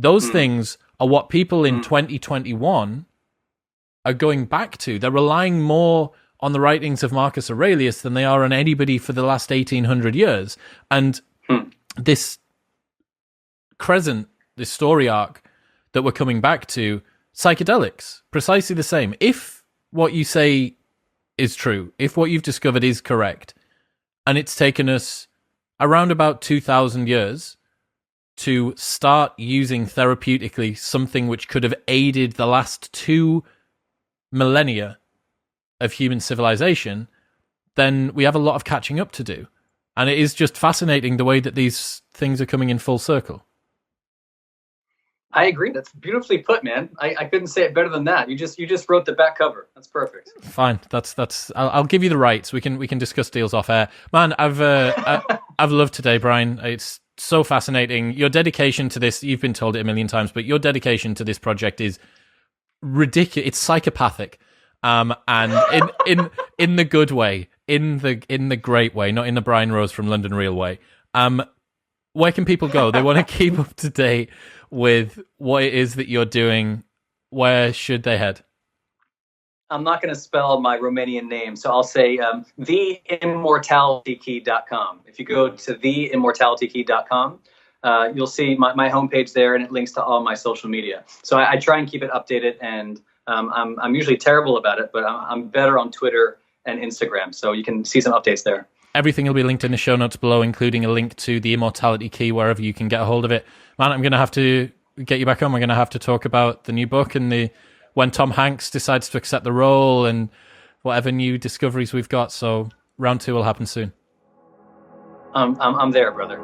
Those things are what people in 2021 are going back to. They're relying more on the writings of Marcus Aurelius than they are on anybody for the last 1800 years. And this crescent, this story arc that we're coming back to, psychedelics, precisely the same. If what you say is true, if what you've discovered is correct, and it's taken us around about 2,000 years to start using therapeutically something which could have aided the last 2 millennia of human civilization, then we have a lot of catching up to do. And it is just fascinating the way that these things are coming in full circle. I agree. That's beautifully put, man. I couldn't say it better than that. You just wrote the back cover. That's perfect. Fine. That's. I'll give you the rights. We can discuss deals off air. Man, I've loved today, Brian. It's so fascinating. Your dedication to this, you've been told it a million times, but your dedication to this project is ridiculous. It's psychopathic. And in the good way, in the great way, not in the Brian Rose from London Real way. Where can people go? They want to keep up to date with what it is that you're doing. Where should they head? I'm not going to spell my Romanian name, so I'll say theimmortalitykey.com. If you go to theimmortalitykey.com, you'll see my homepage there, and it links to all my social media. So I try and keep it updated and I'm usually terrible about it, but I'm better on Twitter and Instagram, so you can see some updates there. Everything will be linked in the show notes below, including a link to the Immortality Key, wherever you can get a hold of it. Man, I'm going to have to get you back on. We're going to have to talk about the new book and when Tom Hanks decides to accept the role and whatever new discoveries we've got. So round 2 will happen soon. I'm there, brother.